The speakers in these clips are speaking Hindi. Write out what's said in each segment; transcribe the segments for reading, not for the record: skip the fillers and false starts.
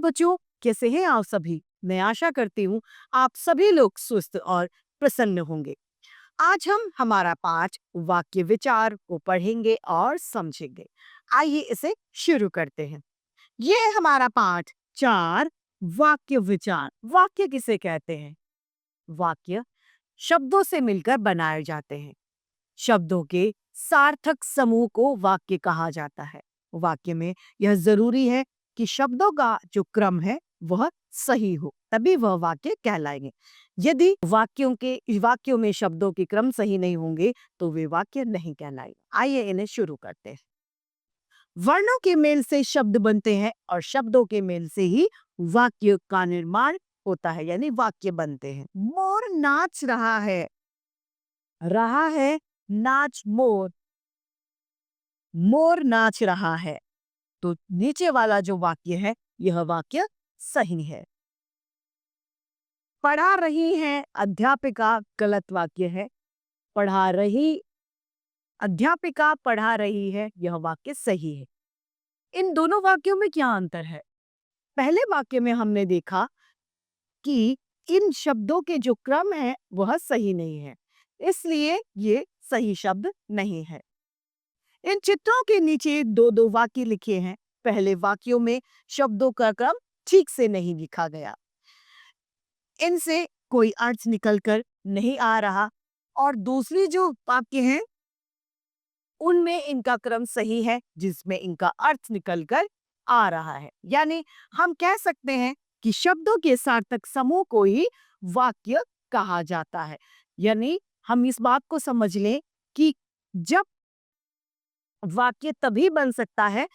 बच्चों, कैसे हैं आप सभी? मैं आशा करती हूँ आप सभी लोग स्वस्थ और प्रसन्न होंगे। आज हम हमारा पाठ वाक्य विचार को पढ़ेंगे और समझेंगे। आइए इसे शुरू करते हैं। ये है हमारा पाठ 4 वाक्य विचार। वाक्य किसे कहते हैं? वाक्य शब्दों से मिलकर बनाए जाते हैं। शब्दों के सार्थक समूह को वाक्य कहा जाता है। वाक्य में यह जरूरी है कि शब्दों का जो क्रम है वह सही हो, तभी वह वाक्य कहलाएंगे। यदि वाक्यों में शब्दों के क्रम सही नहीं होंगे तो वे वाक्य नहीं कहलाएंगे। आइए इन्हें शुरू करते हैं। वर्णों के मेल से शब्द बनते हैं और शब्दों के मेल से ही वाक्य का निर्माण होता है, यानी वाक्य बनते हैं। मोर नाच रहा है नाच मोर, मोर नाच रहा है। तो नीचे वाला जो वाक्य है यह वाक्य सही है। पढ़ा रही है अध्यापिका गलत वाक्य है। पढ़ा रही अध्यापिका पढ़ा रही है, यह वाक्य सही है। इन दोनों वाक्यों में क्या अंतर है? पहले वाक्य में हमने देखा कि इन शब्दों के जो क्रम है वह सही नहीं है, इसलिए ये सही शब्द नहीं है। इन चित्रों के नीचे दो दो वाक्य लिखे हैं। पहले वाक्यों में शब्दों का क्रम ठीक से नहीं लिखा गया, इनसे कोई अर्थ निकलकर नहीं आ रहा। और दूसरी जो वाक्य हैं उनमें इनका क्रम सही है, जिसमें इनका अर्थ निकलकर आ रहा है। यानी हम कह सकते हैं कि शब्दों के सार्थक समूह को ही वाक्य कहा जाता है। यानी हम इस बात को समझ लें कि जब वाक्य तभी बन सकता है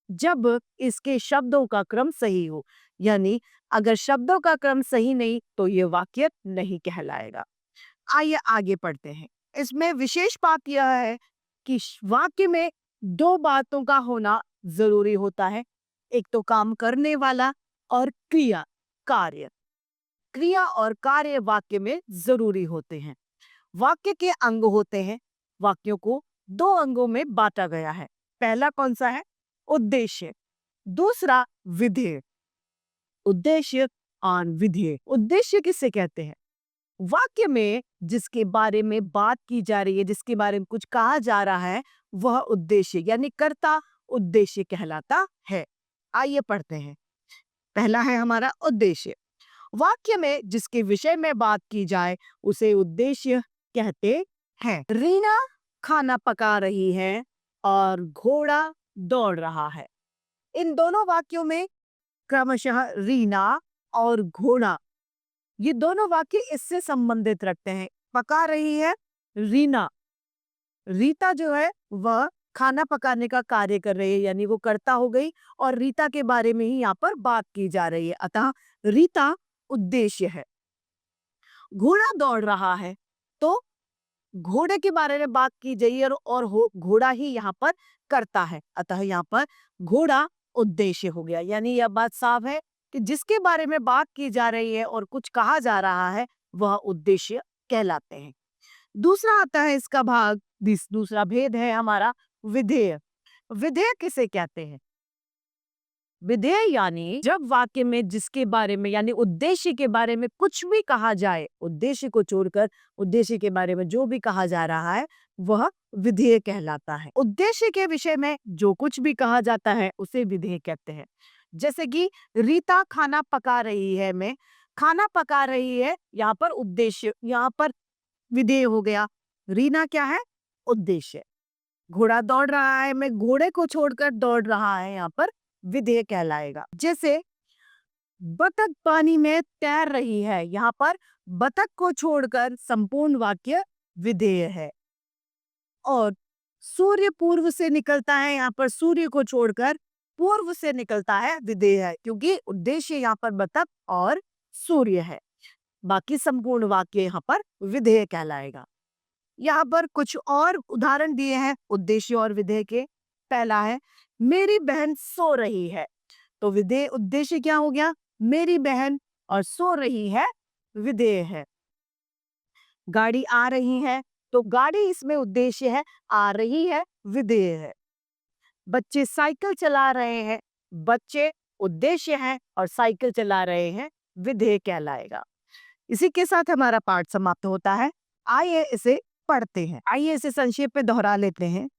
जब इसके शब्दों का क्रम सही हो। यानी अगर शब्दों का क्रम सही नहीं तो ये वाक्य नहीं कहलाएगा। आइए आगे पढ़ते हैं। इसमें विशेष बात यह है कि वाक्य में दो बातों का होना जरूरी होता है। एक तो काम करने वाला और कार्य। क्रिया और कार्य वाक्य में जरूरी होते हैं। वाक्य के अंग होते हैं। वाक्यों को दो अंगों में बांटा गया है। पहला कौन सा है? उद्देश्य। दूसरा विधेय। उद्देश्य और विधेय। उद्देश्य किसे कहते हैं? वाक्य में जिसके बारे में बात की जा रही है, जिसके बारे में कुछ कहा जा रहा है, वह उद्देश्य यानी कर्ता उद्देश्य कहलाता है। आइए पढ़ते हैं। पहला है हमारा उद्देश्य। वाक्य में जिसके विषय में बात की जाए उसे उद्देश्य कहते हैं। रीना खाना पका रही है और घोड़ा दौड़ रहा है। इन दोनों वाक्यों में क्रमशः रीना और घोड़ा, ये दोनों वाक्य इससे संबंधित रखते हैं। पका रही है रीना, रीता जो है वह खाना पकाने का कार्य कर रही है, यानी वो कर्ता हो गई और रीता के बारे में ही यहाँ पर बात की जा रही है। अतः रीता उद्देश्य है। घोड़ा दौड़ रहा है तो घोड़े के बारे में बात की गई है और घोड़ा ही यहाँ पर करता है। अतः यहाँ पर घोड़ा उद्देश्य हो गया। यानी यह बात साफ है कि जिसके बारे में बात की जा रही है और कुछ कहा जा रहा है वह उद्देश्य कहलाते हैं। दूसरा आता है इसका भाग, दूसरा भेद है हमारा विधेय। विधेय किसे कहते हैं? विधेय यानी जब वाक्य में जिसके बारे में यानी उद्देश्य के बारे में कुछ भी कहा जाए, उद्देश्य को छोड़कर उद्देश्य के बारे में जो भी कहा जा रहा है वह विधेय कहलाता है। उद्देश्य के विषय में जो कुछ भी कहा जाता है उसे विधेय कहते हैं। जैसे कि रीता खाना पका रही है, मैं खाना पका रही है, यहाँ पर उद्देश्य, यहाँ पर विधेय हो गया। रीना क्या है? उद्देश्य। घोड़ा दौड़ रहा है, मैं घोड़े को छोड़कर दौड़ रहा है, यहाँ पर विधेय कहलाएगा। जैसे बतख पानी में तैर रही है, यहाँ पर बतख को छोड़कर संपूर्ण वाक्य विधेय है। और सूर्य पूर्व से निकलता है, यहाँ पर सूर्य को छोड़कर पूर्व से निकलता है, विधेय है, क्योंकि उद्देश्य यहाँ पर बतख और सूर्य है। बाकी संपूर्ण वाक्य यहाँ पर विधेय कहलाएगा। यहाँ पर कुछ और उदाहरण दिए हैं उद्देश्य और विधेय के। पहला है मेरी बहन सो रही है, तो विधेय उद्देश्य क्या हो गया? मेरी बहन, और सो रही है विधेय है। गाड़ी आ रही है, तो गाड़ी इसमें उद्देश्य है, आ रही है विधेय है। बच्चे साइकिल चला रहे हैं, बच्चे उद्देश्य है और साइकिल चला रहे हैं, विधेय कहलाएगा। इसी के साथ हमारा पाठ समाप्त होता है। आइए इसे पढ़ते हैं। आइए इसे संक्षेप में दोहरा लेते हैं।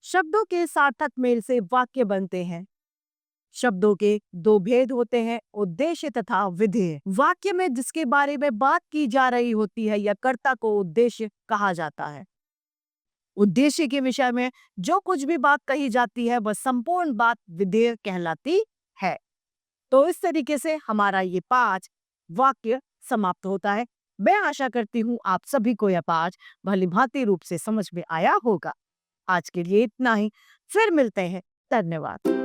शब्दों के सार्थक मेल से वाक्य बनते हैं। शब्दों के दो भेद होते हैं, उद्देश्य तथा विधेय। वाक्य में जिसके बारे में बात की जा रही होती है या कर्ता को उद्देश्य कहा जाता है। उद्देश्य के विषय में जो कुछ भी बात कही जाती है वह संपूर्ण बात विधेय कहलाती है। तो इस तरीके से हमारा ये 5 वाक्य समाप्त होता है। मैं आशा करती हूँ आप सभी को यह 5 भलीभांति रूप से समझ में आया होगा। आज के लिए इतना ही, फिर मिलते हैं। धन्यवाद।